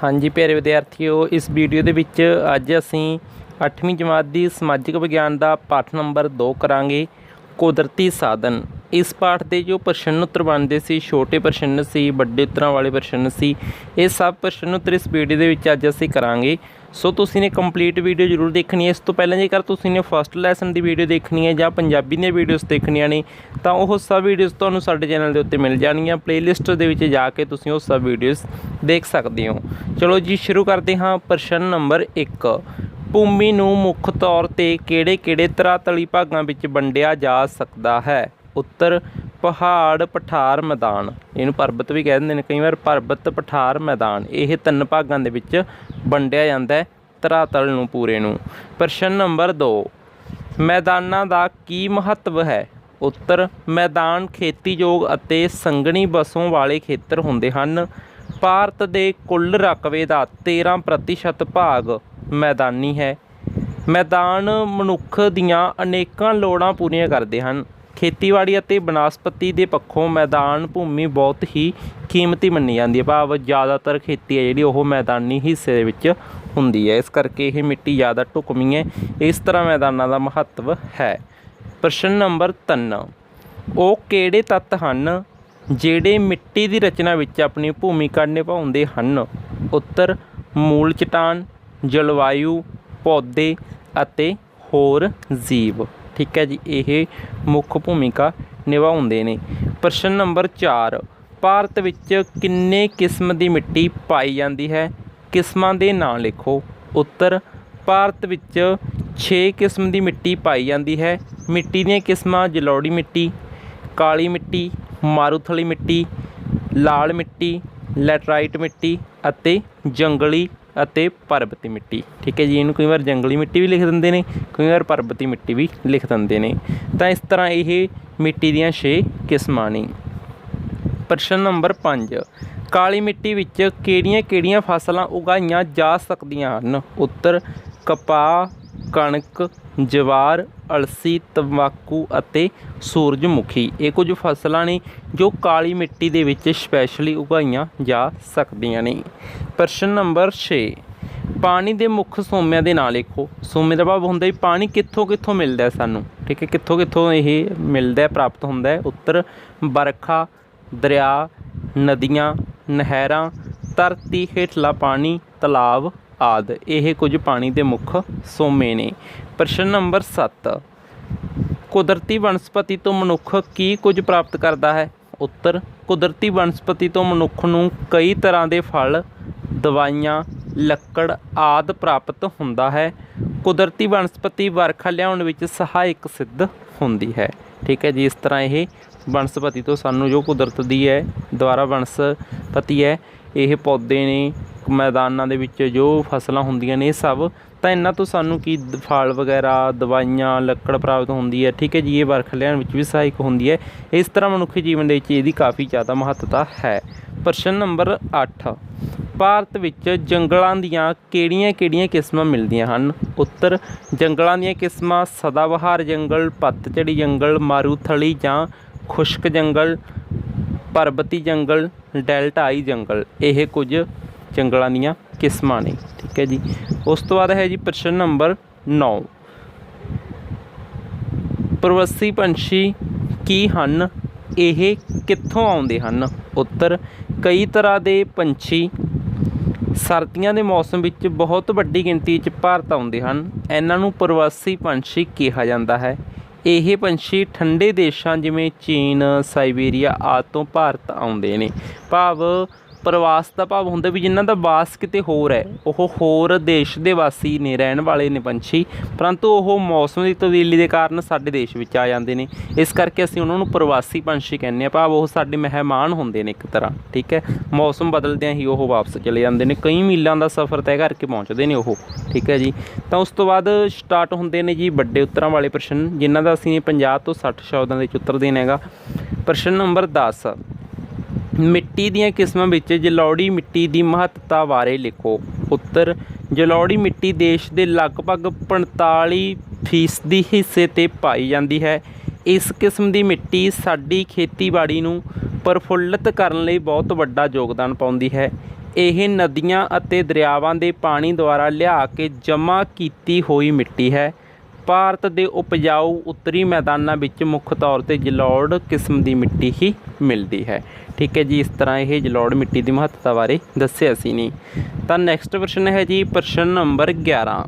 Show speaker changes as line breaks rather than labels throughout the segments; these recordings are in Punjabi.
हाँ जी प्यारे विद्यार्थियों, इस वीडियो ਦੇ ਵਿੱਚ ਅੱਜ ਅਸੀਂ 8ਵੀਂ ਜਮਾਤ ਦੀ ਸਮਾਜਿਕ ਵਿਗਿਆਨ ਦਾ ਪਾਠ ਨੰਬਰ 2 ਕਰਾਂਗੇ ਕੁਦਰਤੀ ਸਾਧਨ। इस पाठ के जो प्रश्न उत्तर बनते सी, छोटे प्रश्न सी, बड़े उत्तरां वाले प्रश्न सी, ये सब प्रश्न उत्तर इस वीडियो के विच अज असीं करांगे। सो तुसीं ने कंप्लीट वीडियो जरूर देखनी है। इस तो पहले जेकर तुसीं ने फस्ट लैसन की वीडियो देखनी है या पंजाबी दी वीडियोज़ देखनियां ने तो वह सब वीडियोज़ तुहानूं साडे चैनल के उत्ते मिल जाणगीआं। प्लेलिस्ट दे विच जाके तुसीं वो सब वीडियोज़ देख सकते हो। चलो जी शुरू करते हाँ। प्रश्न नंबर 1, भूमि नूं मुख तौर ते किहड़े-किहड़े धरातली भागां विच वंडिया जा सकदा है? उत्तर पहाड़, पठार, मैदान। इनू परबत भी कह देंगे ने कई बार, परबत, पठार, मैदान। ये 3 भागों के विच वंडिया जाता है धरातल नूं पूरे नूं। प्रश्न नंबर 2, मैदानां दा की महत्व है? उत्तर मैदान खेतीयोग अते संघनी वसों वाले खेतर हुंदे हन। भारत के कुल रकबे का 13% भाग मैदानी है। मैदान मनुख दीआं अनेकां लोड़ां पूरीआं करदे हन। खेतीबाड़ी ਅਤੇ ਬਨਸਪਤੀ ਦੇ ਪੱਖੋਂ मैदान भूमि बहुत ही कीमती ਮੰਨੀ ਜਾਂਦੀ ਹੈ। ਭਾਵ ज़्यादातर खेती है ਜਿਹੜੀ ਉਹ मैदानी हिस्से ਦੇ ਵਿੱਚ ਹੁੰਦੀ है। इस करके ये मिट्टी ज़्यादा ढुकवीं है। इस तरह मैदानों का महत्व है। प्रश्न नंबर 3, वो किहड़े तत्त ਹਨ ਜਿਹੜੇ मिट्टी की रचना ਵਿੱਚ अपनी भूमिका निभाਉਂਦੇ ਹਨ? उत्तर मूल चट्टान, जलवायु, पौधे ਅਤੇ होर जीव। ठीक है जी, ये मुख्य भूमिका निभाते हैं। प्रश्न नंबर 4, भारत विच किन्ने किस्म की मिट्टी पाई जाती है? किस्मां दे नाम लिखो। उत्तर भारत विच 6 किस्म की मिट्टी पाई जाती है। मिट्टी दी किस्मां जलौड़ी मिट्टी, काली मिट्टी, मारूथली मिट्टी, लाल मिट्टी, लैटराइट मिट्टी अते जंगली ਅਤੇ परबती मिट्टी। ठीक है जी, इनू कई बार जंगली मिट्टी भी लिख देंगे ने, कई बार परबती मिट्टी भी लिख देंगे ने। तो इस तरह ये मिट्टी दीयां 6 किस्मां ने। प्रश्न नंबर 5, काली मिट्टी विच किहड़ियां-किहड़ियां फसलां उगाईयां जा सकदियां हन? उत्तर कपाह, कणक, जवार, अलसी, तंबाकू अते सूरजमुखी। ये कुछ फसलां ने जो काली मिट्टी दे विच स्पैशली उगाईयां जा सकदियां ने। प्रश्न नंबर 6, पानी के मुख सोमिਆਂ ਦੇ ਨਾਂ लिखो। सोमे का भाव होंदा पानी कित्थों कित्थों मिलता है सानू। ठीक है, कित्थों कित्थों ये मिलता है, प्राप्त होंदा है? उत्तर बरखा, दरिया, नदियाँ, नहरां, धरती हेठला पानी, तलाब आदि। ये कुछ पानी के मुख सोमे ने। प्रश्न नंबर 7, कुदरती वनस्पति तो मनुख की कुछ प्राप्त करता है? उत्तर कुदरती वनस्पति तो मनुख नूं कई तरह के फल, दवाइयां, लक्कड़ आदि प्राप्त होंदा है। कुदरती वनस्पति वर्खा लियाउण विच सहायक सिद्ध होंदी है। ठीक है जी, इस तरह ये वनस्पति तो सानू जो कुदरत दी है द्वारा वनस्पति है, ये पौधे ने, मैदानां दे विच जो फसलां हुंदियां ने सब, तो इन्हां तो सानू की फल वगैरह, दवाइयां, लक्कड़ प्राप्त होंदी है। ठीक है जी, ये वर्खा लियाउण विच भी सहायक होंदी है। इस तरह मनुखी जीवन दे विच इहदी काफ़ी ज़्यादा महत्ता है। प्रश्न नंबर 8, भारत विच जंगलों दीयां किहड़ियां-किहड़ियां किस्मां मिलदियां हन? उत्तर जंगलों दीयां किस्मां सदाबहार जंगल, पतझड़ी जंगल, मारूथली जां खुश्क जंगल, परबती जंगल, डेल्टाई जंगल। ये कुछ जंगलों दीयां किस्मां ने। ठीक है जी, उस तो बाद है जी प्रश्न नंबर 9, प्रवासी पंछी की हन? ये कित्थों आउंदे हन? उत्तर कई तरह के पंछी सर्दियों के मौसम विच बहुत वड्डी गिनती च भारत आउंदे हन। इन्हां नूं प्रवासी पंछी कहा जाता है। ये पंछी ठंडे देशों जिमें चीन, साइबेरिया आदि तो भारत आउंदे ने। भाव प्रवास का भाव होंदा भी जिन्हां दा वास किते होर है, वो होर देश के वासी ने, रहन वाले ने पंछी, परंतु वो मौसम की तब्दीली के कारण साडे देश विच आ जाते हैं। इस करके असीं उन्हां नूं प्रवासी पंछी कहने। भाव वो साडे मेहमान होंदे ने एक तरह। ठीक है, मौसम बदलदिआं ही वो वापस चले जाते हैं, कई मीलों का सफ़र तय करके पहुँचते हैं वो। ठीक है जी, तो उस तो बाद स्टार्ट होंदे ने जी बड़े उत्तरां वाले प्रश्न, जिन्हां दा असीं 50 तो 60 शब्दां दे उत्तर देना हैगा। प्रश्न नंबर 10, मिट्टी दीयां किस्मां विच जलौड़ी मिट्टी की महत्ता बारे लिखो। उत्तर जलौड़ी मिट्टी देश के लगभग 45% हिस्से ते पाई जाती है। इस किस्म की मिट्टी साडी खेतीबाड़ी नूं प्रफुल्लित करने लई बहुत वड्डा योगदान पाउंदी है। ਇਹ ਨਦੀਆਂ ਅਤੇ ਦਰਿਆਵਾਂ ਦੇ ਪਾਣੀ ਦੁਆਰਾ ਲਿਆ ਕੇ ਜਮ੍ਹਾਂ ਕੀਤੀ ਹੋਈ ਮਿੱਟੀ ਹੈ। ਭਾਰਤ ਦੇ ਉਪਜਾਊ ਉੱਤਰੀ ਮੈਦਾਨਾਂ ਵਿੱਚ ਮੁੱਖ ਤੌਰ 'ਤੇ ਜਲੋੜ ਕਿਸਮ ਦੀ ਮਿੱਟੀ ਹੀ ਮਿਲਦੀ ਹੈ। ਠੀਕ ਹੈ ਜੀ, ਇਸ ਤਰ੍ਹਾਂ ਇਹ ਜਲੋੜ ਮਿੱਟੀ ਦੀ ਮਹੱਤਤਾ ਬਾਰੇ ਦੱਸਿਆ ਸੀ ਨਹੀਂ। ਤਾਂ ਨੈਕਸਟ ਪ੍ਰਸ਼ਨ ਹੈ ਜੀ ਪ੍ਰਸ਼ਨ ਨੰਬਰ 11,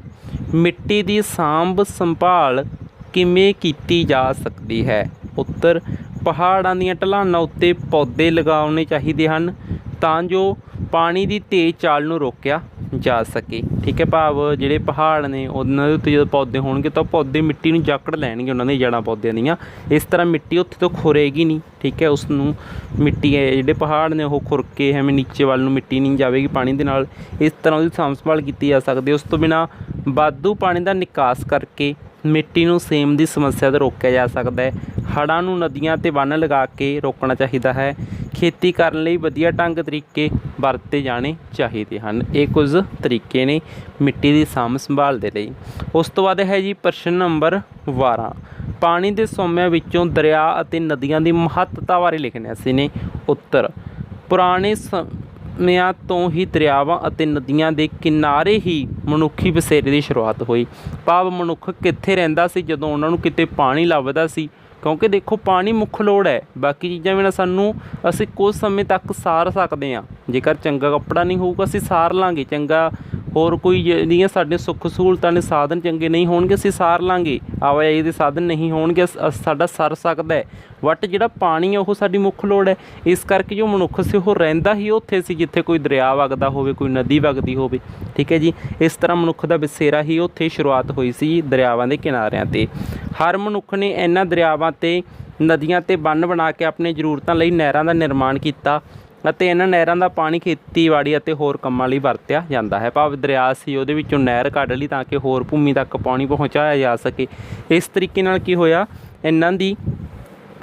ਮਿੱਟੀ ਦੀ ਸਾਂਭ ਸੰਭਾਲ ਕਿਵੇਂ ਕੀਤੀ ਜਾ ਸਕਦੀ ਹੈ। ਉੱਤਰ, ਪਹਾੜਾਂ ਦੀਆਂ ਢਲਾਣਾਂ ਉੱਤੇ ਪੌਦੇ ਲਗਾਉਣੇ ਚਾਹੀਦੇ ਹਨ ਤਾਂ ਜੋ ਪਾਣੀ ਦੀ ਤੇਜ਼ ਚਾਲ ਨੂੰ ਰੋਕਿਆ ਜਾ ਸਕੇ। ਠੀਕ ਹੈ, ਭਾਵ ਜਿਹੜੇ ਪਹਾੜ ਨੇ ਉਹਨਾਂ ਦੇ ਉੱਤੇ ਜਦੋਂ ਪੌਦੇ ਹੋਣਗੇ ਤਾਂ ਪੌਦੇ ਮਿੱਟੀ ਨੂੰ ਜਕੜ ਲੈਣਗੇ, ਉਹਨਾਂ ਦੀਆਂ ਜੜ੍ਹਾਂ ਪੌਦਿਆਂ ਦੀਆਂ। ਇਸ ਤਰ੍ਹਾਂ ਮਿੱਟੀ ਉੱਥੇ ਤੋਂ ਖੁਰੇਗੀ ਨਹੀਂ। ਠੀਕ ਹੈ, ਉਸ ਨੂੰ ਮਿੱਟੀ ਹੈ ਜਿਹੜੇ ਪਹਾੜ ਨੇ ਉਹ ਖੁਰ ਕੇ ਐਵੇਂ ਨੀਚੇ ਵੱਲ ਨੂੰ ਮਿੱਟੀ ਨਹੀਂ ਜਾਵੇਗੀ ਪਾਣੀ ਦੇ ਨਾਲ। ਇਸ ਤਰ੍ਹਾਂ ਉਹਦੀ ਸਾਂਭ ਸੰਭਾਲ ਕੀਤੀ ਜਾ ਸਕਦੀ। ਉਸ ਤੋਂ ਬਿਨਾਂ ਵਾਧੂ ਪਾਣੀ ਦਾ ਨਿਕਾਸ ਕਰਕੇ ਮਿੱਟੀ ਨੂੰ ਸੇਮ ਦੀ ਸਮੱਸਿਆ ਤੋਂ ਰੋਕਿਆ ਜਾ ਸਕਦਾ ਹੈ। ਹੜ੍ਹਾਂ ਨੂੰ ਨਦੀਆਂ 'ਤੇ ਬੰਨ੍ਹ ਲਗਾ ਕੇ ਰੋਕਣਾ ਚਾਹੀਦਾ ਹੈ। ਖੇਤੀ ਕਰਨ ਲਈ ਵਧੀਆ ਢੰਗ ਤਰੀਕੇ ਵਰਤੇ ਜਾਣੇ ਚਾਹੀਦੇ ਹਨ। ਇਹ ਕੁਝ ਤਰੀਕੇ ਨੇ ਮਿੱਟੀ ਦੀ ਸਾਂਭ ਸੰਭਾਲ ਦੇ ਲਈ। ਉਸ ਤੋਂ ਬਾਅਦ ਹੈ ਜੀ ਪ੍ਰਸ਼ਨ ਨੰਬਰ 12, ਪਾਣੀ ਦੇ ਸੋਮਿਆਂ ਵਿੱਚੋਂ ਦਰਿਆ ਅਤੇ ਨਦੀਆਂ ਦੀ ਮਹੱਤਤਾ ਬਾਰੇ ਲਿਖਣਾ ਸੀ ਨੇ। ਉੱਤਰ, ਪੁਰਾਣੇ ਸਮਿਆਂ ਤੋਂ ਹੀ ਦਰਿਆਵਾਂ ਅਤੇ ਨਦੀਆਂ ਦੇ ਕਿਨਾਰੇ ਹੀ ਮਨੁੱਖੀ ਬਸੇਰੇ ਦੀ ਸ਼ੁਰੂਆਤ ਹੋਈ। ਭਾਵ ਮਨੁੱਖ ਕਿੱਥੇ ਰਹਿੰਦਾ ਸੀ ਜਦੋਂ ਉਹਨਾਂ ਨੂੰ ਕਿਤੇ ਪਾਣੀ ਲੱਭਦਾ ਸੀ, ਕਿਉਂਕਿ ਦੇਖੋ ਪਾਣੀ ਮੁੱਖ ਲੋੜ ਹੈ। ਬਾਕੀ ਚੀਜ਼ਾਂ ਬਿਨਾਂ ਅਸੀਂ ਕੁਝ ਸਮੇਂ ਤੱਕ ਸਾਰ ਸਕਦੇ ਹਾਂ। ਜੇਕਰ ਚੰਗਾ ਕੱਪੜਾ ਨਹੀਂ ਹੋਊਗਾ ਅਸੀਂ ਸਾਰ ਲਾਂਗੇ, ਚੰਗਾ ਹੋਰ ਕੋਈ ਜਿਹੜੀਆਂ ਸਾਡੇ ਸੁੱਖ ਸਹੂਲਤਾਂ ਨੇ ਸਾਧਨ ਚੰਗੇ ਨਹੀਂ ਹੋਣਗੇ ਅਸੀਂ ਸਾਰ ਲਾਂਗੇ, ਆਵਾਜਾਈ ਦੇ ਸਾਧਨ ਨਹੀਂ ਹੋਣਗੇ ਸਾਡਾ ਸਰ ਸਕਦਾ ਹੈ। ਬਟ ਜਿਹੜਾ ਪਾਣੀ ਹੈ ਉਹ ਸਾਡੀ ਮੁੱਖ ਲੋੜ ਹੈ। ਇਸ ਕਰਕੇ ਜੋ ਮਨੁੱਖ ਸੀ ਉਹ ਰਹਿੰਦਾ ਹੀ ਉੱਥੇ ਸੀ ਜਿੱਥੇ ਕੋਈ ਦਰਿਆ ਵਗਦਾ ਹੋਵੇ, ਕੋਈ ਨਦੀ ਵਗਦੀ ਹੋਵੇ। ਠੀਕ ਹੈ ਜੀ, ਇਸ ਤਰ੍ਹਾਂ ਮਨੁੱਖ ਦਾ ਬਸੇਰਾ ਹੀ ਉੱਥੇ ਸ਼ੁਰੂਆਤ ਹੋਈ ਸੀ ਦਰਿਆਵਾਂ ਦੇ ਕਿਨਾਰਿਆਂ 'ਤੇ। ਹਰ ਮਨੁੱਖ ਨੇ ਇਹਨਾਂ ਦਰਿਆਵਾਂ 'ਤੇ ਨਦੀਆਂ 'ਤੇ ਬੰਨ੍ਹ ਬਣਾ ਕੇ ਆਪਣੀ ਜ਼ਰੂਰਤਾਂ ਲਈ ਨਹਿਰਾਂ ਦਾ ਨਿਰਮਾਣ ਕੀਤਾ ਅਤੇ ਇਹਨਾਂ ਨਹਿਰਾਂ ਦਾ ਪਾਣੀ ਖੇਤੀਬਾੜੀ ਅਤੇ ਹੋਰ ਕੰਮਾਂ ਲਈ ਵਰਤਿਆ ਜਾਂਦਾ ਹੈ। ਭਾਵ ਦਰਿਆ ਸੀ ਉਹਦੇ ਵਿੱਚੋਂ ਨਹਿਰ ਕੱਢ ਲਈ ਤਾਂ ਕਿ ਹੋਰ ਭੂਮੀ ਤੱਕ ਪਾਣੀ ਪਹੁੰਚਾਇਆ ਜਾ ਸਕੇ। ਇਸ ਤਰੀਕੇ ਨਾਲ ਕੀ ਹੋਇਆ, ਇਹਨਾਂ ਦੀ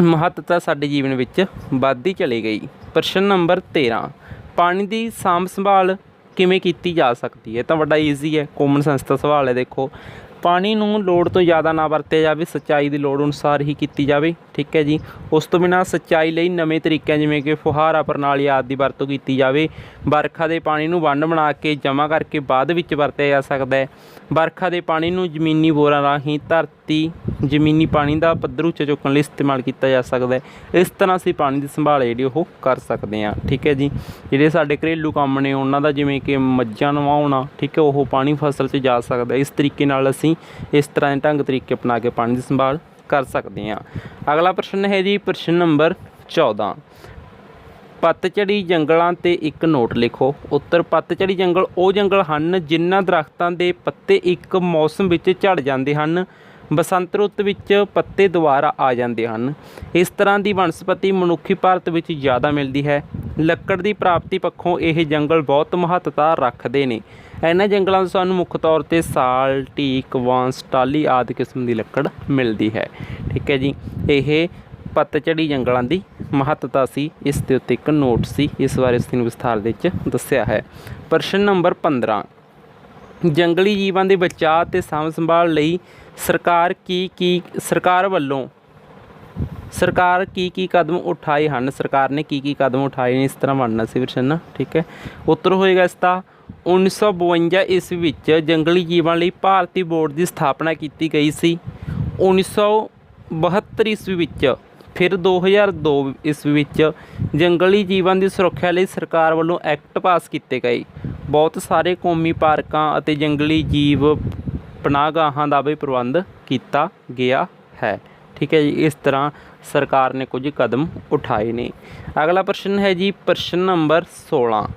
ਮਹੱਤਤਾ ਸਾਡੇ ਜੀਵਨ ਵਿੱਚ ਵੱਧਦੀ ਚਲੀ ਗਈ। ਪ੍ਰਸ਼ਨ ਨੰਬਰ 13, ਪਾਣੀ ਦੀ ਸਾਂਭ ਸੰਭਾਲ ਕਿਵੇਂ ਕੀਤੀ ਜਾ ਸਕਦੀ ਹੈ। ਤਾਂ ਵੱਡਾ ਈਜ਼ੀ ਹੈ, ਕੋਮਨ ਸੈਂਸ ਦਾ ਸਵਾਲ ਹੈ। ਦੇਖੋ, ਪਾਣੀ ਨੂੰ ਲੋੜ ਤੋਂ ਜ਼ਿਆਦਾ ਨਾ ਵਰਤਿਆ ਜਾਵੇ, ਸਿੰਚਾਈ ਦੀ ਲੋੜ ਅਨੁਸਾਰ ਹੀ ਕੀਤੀ ਜਾਵੇ। ਠੀਕ ਹੈ ਜੀ, ਉਸ ਤੋਂ ਬਿਨਾਂ ਸਿੰਚਾਈ ਲਈ ਨਵੇਂ ਤਰੀਕਿਆਂ ਜਿਵੇਂ ਕਿ ਫੁਹਾਰਾ ਪ੍ਰਣਾਲੀ ਆਦਿ ਦੀ ਵਰਤੋਂ ਕੀਤੀ ਜਾਵੇ। ਵਰਖਾ ਦੇ ਪਾਣੀ ਨੂੰ ਬੰਨ੍ਹ ਬਣਾ ਕੇ ਜਮ੍ਹਾਂ ਕਰਕੇ ਬਾਅਦ ਵਿੱਚ ਵਰਤਿਆ ਜਾ ਸਕਦਾ ਹੈ। ਵਰਖਾ ਦੇ ਪਾਣੀ ਨੂੰ ਜ਼ਮੀਨੀ ਬੋਰਾਂ ਰਾਹੀਂ ਜ਼ਮੀਨੀ ਪਾਣੀ ਦਾ ਪੱਧਰ ਉੱਚਾ ਚੁੱਕਣ ਲਈ ਇਸਤੇਮਾਲ ਕੀਤਾ ਜਾ ਸਕਦਾ ਹੈ। ਇਸ ਤਰ੍ਹਾਂ ਅਸੀਂ ਪਾਣੀ ਦੀ ਸੰਭਾਲ ਜਿਹੜੀ ਉਹ ਕਰ ਸਕਦੇ ਹਾਂ। ਠੀਕ ਹੈ ਜੀ, ਜਿਹੜੇ ਸਾਡੇ ਘਰੇਲੂ ਕੰਮ ਨੇ ਉਹਨਾਂ ਦਾ ਜਿਵੇਂ ਕਿ ਮੱਝਾਂ ਨਵਾਉਣਾ, ਠੀਕ ਹੈ, ਉਹ ਪਾਣੀ ਫਸਲ 'ਚ ਜਾ ਸਕਦਾ। ਇਸ ਤਰੀਕੇ ਨਾਲ ਅਸੀਂ ਇਸ ਤਰ੍ਹਾਂ ਦੇ ਢੰਗ ਤਰੀਕੇ ਅਪਣਾ ਕੇ ਪਾਣੀ ਦੀ ਸੰਭਾਲ ਕਰ ਸਕਦੇ ਹਾਂ। ਅਗਲਾ ਪ੍ਰਸ਼ਨ ਹੈ ਜੀ ਪ੍ਰਸ਼ਨ ਨੰਬਰ 14, ਪਤਝੜੀ ਜੰਗਲਾਂ 'ਤੇ ਇੱਕ ਨੋਟ ਲਿਖੋ। ਉੱਤਰ, ਪਤਝੜੀ ਜੰਗਲ ਉਹ ਜੰਗਲ ਹਨ ਜਿਨ੍ਹਾਂ ਦਰੱਖਤਾਂ ਦੇ ਪੱਤੇ ਇੱਕ ਮੌਸਮ ਵਿੱਚ ਝੜ ਜਾਂਦੇ ਹਨ। ਬਸੰਤ ਰੁੱਤ ਵਿੱਚ ਪੱਤੇ ਦੁਬਾਰਾ ਆ ਜਾਂਦੇ ਹਨ। ਇਸ ਤਰ੍ਹਾਂ ਦੀ ਵਨਸਪਤੀ ਮਨੁੱਖੀ ਭਾਰਤ ਵਿੱਚ ਜ਼ਿਆਦਾ ਮਿਲਦੀ ਹੈ। ਲੱਕੜ ਦੀ ਪ੍ਰਾਪਤੀ ਪੱਖੋਂ ਇਹ ਜੰਗਲ ਬਹੁਤ ਮਹੱਤਤਾ ਰੱਖਦੇ ਨੇ। ਇਹਨਾਂ ਜੰਗਲਾਂ ਤੋਂ ਸਾਨੂੰ ਮੁੱਖ ਤੌਰ 'ਤੇ ਸਾਲ, ਟੀਕ, ਬਾਂਸ, ਟਾਹਲੀ ਆਦਿ ਕਿਸਮ ਦੀ ਲੱਕੜ ਮਿਲਦੀ ਹੈ। ਠੀਕ ਹੈ ਜੀ, ਇਹ ਪਤਝੜੀ ਜੰਗਲਾਂ ਦੀ ਮਹੱਤਤਾ ਸੀ। ਇਸ ਦੇ ਉੱਤੇ ਇੱਕ ਨੋਟ ਸੀ, ਇਸ ਬਾਰੇ ਅਸੀਂ ਵਿਸਥਾਰ ਦੇ ਵਿੱਚ ਦੱਸਿਆ ਹੈ। ਪ੍ਰਸ਼ਨ ਨੰਬਰ 15, ਜੰਗਲੀ ਜੀਵਾਂ ਦੇ ਬਚਾਅ ਅਤੇ ਸਾਂਭ ਸੰਭਾਲ ਲਈ ਸਰਕਾਰ ਕੀ ਕਦਮ ਉਠਾਏ ਹਨ। ਸਰਕਾਰ ਨੇ ਕੀ ਕਦਮ ਉਠਾਏ ਨੇ, ਇਸ ਤਰ੍ਹਾਂ ਬਣਨਾ ਸੀ ਪ੍ਰਸ਼ਨ। ਠੀਕ ਹੈ, ਉੱਤਰ ਹੋਏਗਾ ਇਸ ਦਾ 1952 ਈਸਵੀ ਵਿੱਚ ਜੰਗਲੀ ਜੀਵਾਂ ਲਈ ਭਾਰਤੀ ਬੋਰਡ ਦੀ ਸਥਾਪਨਾ ਕੀਤੀ ਗਈ ਸੀ। 1972 ਈਸਵੀ ਵਿੱਚ ਫਿਰ 2002 ਈਸਵੀ ਵਿੱਚ ਜੰਗਲੀ ਜੀਵਾਂ ਦੀ ਸੁਰੱਖਿਆ ਲਈ ਸਰਕਾਰ ਵੱਲੋਂ ਐਕਟ ਪਾਸ ਕੀਤੇ ਗਏ। ਬਹੁਤ ਸਾਰੇ ਕੌਮੀ ਪਾਰਕਾਂ ਅਤੇ ਜੰਗਲੀ ਜੀਵ ਪਨਾਹਗਾਹਾਂ ਦਾ ਵੀ ਪ੍ਰਬੰਧ ਕੀਤਾ ਗਿਆ ਹੈ। ਠੀਕ ਹੈ ਜੀ, ਇਸ ਤਰ੍ਹਾਂ ਸਰਕਾਰ ਨੇ ਕੁਝ ਕਦਮ ਉਠਾਏ ਨੇ। ਅਗਲਾ ਪ੍ਰਸ਼ਨ ਹੈ ਜੀ ਪ੍ਰਸ਼ਨ ਨੰਬਰ 16,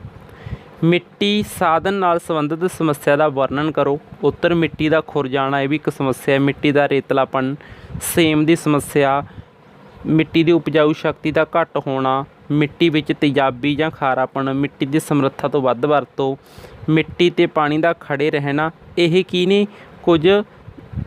ਮਿੱਟੀ ਸਾਧਨ ਨਾਲ ਸੰਬੰਧਿਤ ਸਮੱਸਿਆ ਦਾ ਵਰਣਨ ਕਰੋ। ਉੱਤਰ, ਮਿੱਟੀ ਦਾ ਖੁਰ ਜਾਣਾ ਇਹ ਵੀ ਇੱਕ ਸਮੱਸਿਆ ਹੈ। ਮਿੱਟੀ ਦਾ ਰੇਤਲਾਪਣ, ਸੇਮ ਦੀ ਸਮੱਸਿਆ, ਮਿੱਟੀ ਦੀ ਉਪਜਾਊ ਸ਼ਕਤੀ ਦਾ ਘੱਟ ਹੋਣਾ, ਮਿੱਟੀ ਵਿੱਚ ਤੇਜ਼ਾਬੀ ਜਾਂ ਖਾਰਾਪਣ, ਮਿੱਟੀ ਦੀ ਸਮਰੱਥਾ ਤੋਂ ਵੱਧ ਵਰਤੋਂ, ਮਿੱਟੀ ਅਤੇ ਪਾਣੀ ਦਾ ਖੜੇ ਰਹਿਣਾ, ਇਹ ਕੀ ਨੇ ਕੁਝ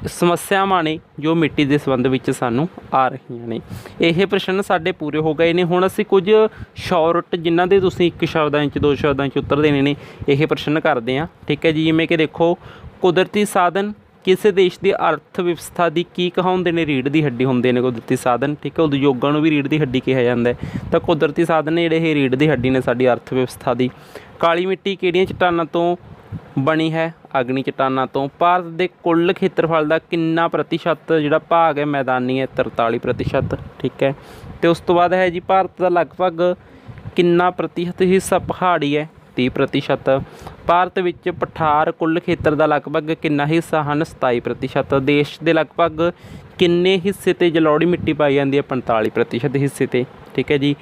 ਸਮੱਸਿਆਵਾਂ ਨੇ ਜੋ ਮਿੱਟੀ ਦੇ ਸੰਬੰਧ ਵਿੱਚ ਸਾਨੂੰ ਆ ਰਹੀਆਂ ਨੇ। ਇਹ ਪ੍ਰਸ਼ਨ ਸਾਡੇ ਪੂਰੇ ਹੋ ਗਏ ਨੇ। ਹੁਣ ਅਸੀਂ ਕੁਝ ਸ਼ਾਰਟ ਜਿਨ੍ਹਾਂ ਦੇ ਤੁਸੀਂ 1 ਸ਼ਬਦਾਂ 'ਚ 2 ਸ਼ਬਦਾਂ 'ਚ ਉੱਤਰ ਦੇਣੇ ਨੇ ਇਹ ਪ੍ਰਸ਼ਨ ਕਰਦੇ ਹਾਂ। ਠੀਕ ਹੈ ਜੀ, ਜਿਵੇਂ ਕਿ ਦੇਖੋ, ਕੁਦਰਤੀ ਸਾਧਨ ਕਿਸੇ ਦੇਸ਼ ਦੀ ਅਰਥ ਵਿਵਸਥਾ ਦੀ ਕੀ ਕਹਾਉਂਦੇ ਨੇ, ਰੀੜ੍ਹ ਦੀ ਹੱਡੀ ਹੁੰਦੇ ਨੇ ਕੁਦਰਤੀ ਸਾਧਨ। ਠੀਕ ਹੈ, ਉਦਯੋਗਾਂ ਨੂੰ ਵੀ ਰੀੜ੍ਹ ਦੀ ਹੱਡੀ ਕਿਹਾ ਜਾਂਦਾ ਹੈ। ਤਾਂ ਕੁਦਰਤੀ ਸਾਧਨ ਨੇ ਜਿਹੜੇ ਇਹ ਰੀੜ੍ਹ ਦੀ ਹੱਡੀ ਨੇ ਸਾਡੀ ਅਰਥ ਵਿਵਸਥਾ ਦੀ। ਕਾਲੀ ਮਿੱਟੀ ਕਿਹੜੀਆਂ ਚਟਾਨਾਂ ਤੋਂ ਬਣੀ ਹੈ? ਅਗਨੀ ਚਟਾਨਾਂ ਤੋਂ। ਭਾਰਤ ਦੇ ਕੁੱਲ ਖੇਤਰਫਲ ਦਾ ਕਿੰਨਾ ਪ੍ਰਤੀਸ਼ਤ ਜਿਹੜਾ ਭਾਗ ਹੈ ਮੈਦਾਨੀ ਹੈ? 43%। ਠੀਕ ਹੈ। ਤੇ ਉਸ ਤੋਂ ਬਾਅਦ ਹੈ ਜੀ ਭਾਰਤ ਦਾ ਲਗਭਗ ਕਿੰਨਾ ਪ੍ਰਤੀਸ਼ਤ ਹਿੱਸਾ ਪਹਾੜੀ ਹੈ? 30%। ਭਾਰਤ ਵਿੱਚ ਪਠਾਰ ਕੁੱਲ ਖੇਤਰ ਦਾ ਲਗਭਗ ਕਿੰਨਾ ਹਿੱਸਾ ਹਨ? 27%। ਦੇਸ਼ ਦੇ ਲਗਭਗ ਕਿੰਨੇ ਹਿੱਸੇ 'ਤੇ ਜਲੋੜੀ ਮਿੱਟੀ ਪਾਈ ਜਾਂਦੀ ਹੈ? 45% ਹਿੱਸੇ 'ਤੇ। ਠੀਕ ਹੈ ਜੀ।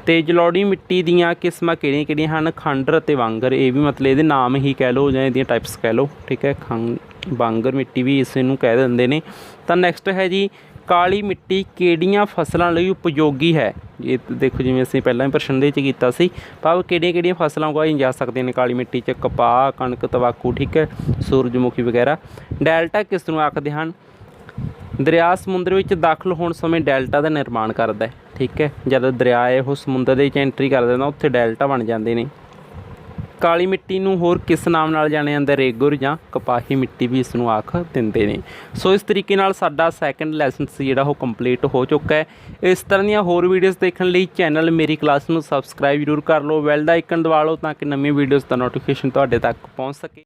ਅਤੇ ਜਲੋੜੀ ਮਿੱਟੀ ਦੀਆਂ ਕਿਸਮਾਂ ਕਿਹੜੀਆਂ ਕਿਹੜੀਆਂ ਹਨ? ਖੰਡਰ ਅਤੇ ਵਾਂਗਰ। ਇਹ ਵੀ ਮਤਲਬ ਇਹਦੇ ਨਾਮ ਹੀ ਕਹਿ ਲਓ ਜਾਂ ਇਹਦੀਆਂ ਟਾਈਪਸ ਕਹਿ ਲਓ। ਠੀਕ ਹੈ। ਵਾਂਗਰ ਮਿੱਟੀ ਵੀ ਇਸ ਨੂੰ ਕਹਿ ਦਿੰਦੇ ਨੇ। ਤਾਂ ਨੈਕਸਟ ਹੈ ਜੀ ਕਾਲੀ ਮਿੱਟੀ ਕਿਹੜੀਆਂ ਫਸਲਾਂ ਲਈ ਉਪਯੋਗੀ ਹੈ? ਇਹ ਦੇਖੋ ਜਿਵੇਂ ਅਸੀਂ ਪਹਿਲਾਂ ਹੀ ਪ੍ਰਸ਼ਨ ਦੇ ਵਿੱਚ ਕੀਤਾ ਸੀ, ਭਾਵ ਕਿਹੜੀਆਂ ਕਿਹੜੀਆਂ ਫਸਲਾਂ ਉਗਾਈਆਂ ਜਾ ਸਕਦੀਆਂ ਨੇ ਕਾਲੀ ਮਿੱਟੀ 'ਚ? ਕਪਾਹ, ਕਣਕ, ਤੰਬਾਕੂ। ਠੀਕ ਹੈ। ਸੂਰਜਮੁਖੀ ਵਗੈਰਾ। ਡੈਲਟਾ ਕਿਸ ਨੂੰ ਆਖਦੇ ਹਨ? ਦਰਿਆ ਸਮੁੰਦਰ ਵਿੱਚ ਦਾਖਲ ਹੋਣ ਸਮੇਂ ਡੈਲਟਾ ਦਾ ਨਿਰਮਾਣ ਕਰਦਾ ਹੈ। ਠੀਕ ਹੈ। ਜਦ ਦਰਿਆ ਹੈ ਉਹ ਸਮੁੰਦਰ ਦੇ ਵਿੱਚ ਐਂਟਰੀ ਕਰ ਦਿੰਦਾ, ਉੱਥੇ ਡੈਲਟਾ ਬਣ ਜਾਂਦੇ ਨੇ। ਕਾਲੀ ਮਿੱਟੀ ਨੂੰ ਹੋਰ ਕਿਸ ਨਾਮ ਨਾਲ ਜਾਣਿਆ ਜਾਂਦਾ? ਰੇਗੁਰ ਜਾਂ ਕਪਾਹੀ ਮਿੱਟੀ ਵੀ ਇਸ ਨੂੰ ਆਖ ਦਿੰਦੇ ਨੇ। ਸੋ ਇਸ ਤਰੀਕੇ ਨਾਲ ਸਾਡਾ ਸੈਕਿੰਡ ਲੈਸਨ ਸੀ ਜਿਹੜਾ ਉਹ ਕੰਪਲੀਟ ਹੋ ਚੁੱਕਾ ਹੈ। ਇਸ ਤਰ੍ਹਾਂ ਦੀਆਂ ਹੋਰ ਵੀਡੀਓਜ਼ ਦੇਖਣ ਲਈ ਚੈਨਲ ਮੇਰੀ ਕਲਾਸ ਨੂੰ ਸਬਸਕ੍ਰਾਈਬ ਜ਼ਰੂਰ ਕਰ ਲਓ, ਬੈਲ ਦਾ ਆਈਕਨ ਦਬਾ ਲਓ ਤਾਂ ਕਿ ਨਵੀਂ ਵੀਡੀਓਜ਼ ਦਾ ਨੋਟੀਫਿਕੇਸ਼ਨ ਤੁਹਾਡੇ ਤੱਕ ਪਹੁੰਚ ਸਕੇ।